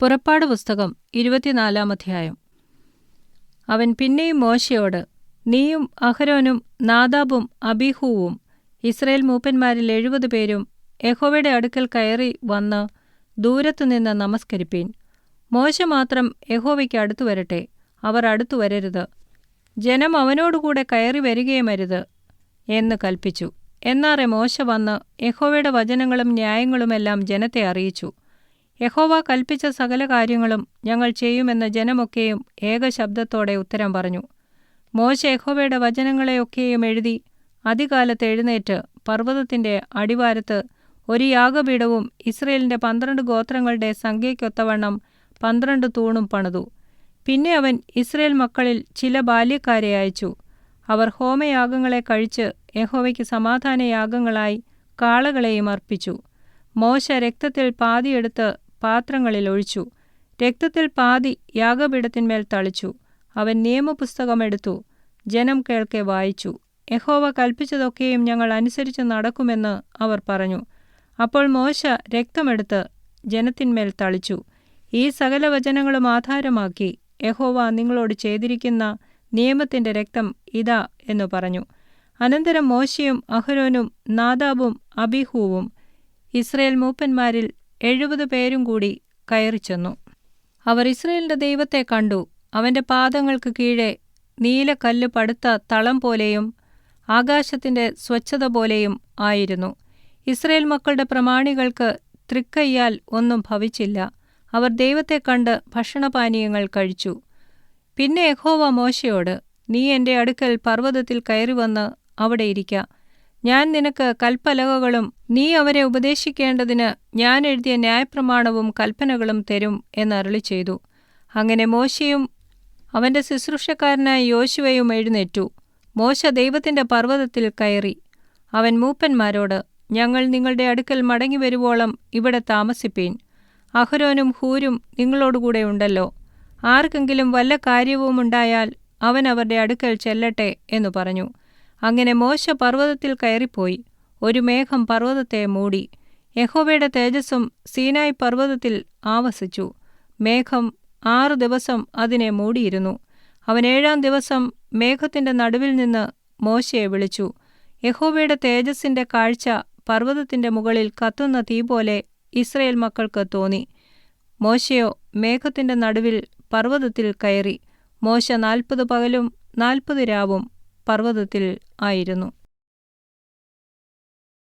പുറപ്പാട് പുസ്തകം 24 അധ്യായം. അവൻ പിന്നെയും മോശെയോട്, നീയും അഹരോനും നാദാബും അബീഹൂവും ഇസ്രായേൽ മൂപ്പന്മാരിൽ 70 പേരും യഹോവയുടെ അടുക്കൽ കയറി വന്ന് ദൂരത്തുനിന്ന് നമസ്കരിപ്പീൻ. മോശെ മാത്രം യഹോവയ്ക്ക് അടുത്തു വരട്ടെ, അവർ അടുത്തു വരരുത്. ജനം അവനോടുകൂടെ കയറി വരികയുമരുത് എന്ന് കൽപ്പിച്ചു. എന്നാറെ മോശെ വന്ന് യഹോവയുടെ വചനങ്ങളും ന്യായങ്ങളുമെല്ലാം ജനത്തെ അറിയിച്ചു. യഹോവ കൽപ്പിച്ച സകല കാര്യങ്ങളും ഞങ്ങൾ ചെയ്യുമെന്ന് ജനമൊക്കെയും ഏകശബ്ദത്തോടെ ഉത്തരം പറഞ്ഞു. മോശെ യഹോവയുടെ വചനങ്ങളെയൊക്കെയും എഴുതി അതികാലത്ത് എഴുന്നേറ്റ് പർവ്വതത്തിന്റെ അടിവാരത്ത് ഒരു യാഗപീഠവും ഇസ്രായേലിന്റെ 12 ഗോത്രങ്ങളുടെ സംഖ്യയ്ക്കൊത്തവണ്ണം 12 തൂണും പണിതു. പിന്നെ അവൻ ഇസ്രായേൽ മക്കളിൽ ചില ബാല്യക്കാരെ അയച്ചു. അവർ ഹോമയാഗങ്ങളെ കഴിച്ച് യഹോവയ്ക്ക് സമാധാനയാഗങ്ങളായി കാളകളെയും അർപ്പിച്ചു. മോശെ രക്തത്തിൽ പാതിയെടുത്ത് പാത്രങ്ങളിൽ ഒഴിച്ചു. രക്തത്തിൽ പാതി യാഗപീഠത്തിന്മേൽ തളിച്ചു. അവൻ നിയമപുസ്തകം എടുത്തു ജനം കേൾക്കെ വായിച്ചു. യഹോവ കൽപ്പിച്ചതൊക്കെയും ഞങ്ങൾ അനുസരിച്ച് നടക്കുമെന്ന് അവർ പറഞ്ഞു. അപ്പോൾ മോശെ രക്തമെടുത്ത് ജനത്തിന്മേൽ തളിച്ചു. ഈ സകല വചനങ്ങളും ആധാരമാക്കി യഹോവ നിങ്ങളോട് ചെയ്തിരിക്കുന്ന നിയമത്തിന്റെ രക്തം ഇതാ എന്നു പറഞ്ഞു. അനന്തരം മോശെയും അഹരോനും നാദാബും അബീഹൂവും ഇസ്രായേൽ മൂപ്പന്മാരിൽ 70 പേരും കൂടി കയറിച്ചെന്നു. അവർ ഇസ്രായേലിന്റെ ദൈവത്തെ കണ്ടു. അവന്റെ പാദങ്ങൾക്ക് കീഴെ നീലക്കല്ല് പടുത്ത തളം പോലെയും ആകാശത്തിന്റെ സ്വച്ഛത പോലെയും ആയിരുന്നു. ഇസ്രായേൽ മക്കളുടെ പ്രമാണികൾക്ക് തൃക്കയ്യാൽ ഒന്നും ഭവിച്ചില്ല. അവർ ദൈവത്തെ കണ്ട് ഭക്ഷണപാനീയങ്ങൾ കഴിച്ചു. പിന്നെ യഹോവ മോശെയോട്, നീ എൻ്റെ അടുക്കൽ പർവ്വതത്തിൽ കയറിവന്ന് അവിടെ ഇരിക്ക. ഞാൻ നിനക്ക് കൽപ്പലകകളും നീ അവരെ ഉപദേശിക്കേണ്ടതിന് ഞാൻ എഴുതിയ ന്യായപ്രമാണവും കൽപ്പനകളും തരും എന്നരുളി ചെയ്തു. അങ്ങനെ മോശെയും അവന്റെ ശുശ്രൂഷക്കാരനായ യോശുവയും എഴുന്നേറ്റു. മോശെ ദൈവത്തിന്റെ പർവ്വതത്തിൽ കയറി. അവൻ മൂപ്പന്മാരോട്, ഞങ്ങൾ നിങ്ങളുടെ അടുക്കൽ മടങ്ങി വരുവോളം ഇവിടെ താമസിപ്പീൻ. അഹരോനും ഹൂരും നിങ്ങളോടുകൂടെ ഉണ്ടല്ലോ. ആർക്കെങ്കിലും വല്ല കാര്യവുമുണ്ടായാൽ അവൻ അവരുടെ അടുക്കൽ ചെല്ലട്ടെ എന്നു പറഞ്ഞു. അങ്ങനെ മോശെ പർവ്വതത്തിൽ കയറിപ്പോയി. ഒരു മേഘം പർവ്വതത്തെ മൂടി. യഹോവയുടെ തേജസ്സും സീനായി പർവ്വതത്തിൽ ആവസിച്ചു. മേഘം 6 ദിവസം അതിനെ മൂടിയിരുന്നു. അവൻ 7-ാം ദിവസം മേഘത്തിന്റെ നടുവിൽ നിന്ന് മോശെയെ വിളിച്ചു. യഹോവയുടെ തേജസ്സിന്റെ കാഴ്ച പർവ്വതത്തിന്റെ മുകളിൽ കത്തുന്ന തീ പോലെ ഇസ്രായേൽ മക്കൾക്ക് തോന്നി. മോശെയോ മേഘത്തിന്റെ നടുവിൽ പർവ്വതത്തിൽ കയറി. മോശെ 40 പകലും 40 രാവും പർവ്വതത്തിൽ ആയിരുന്നു.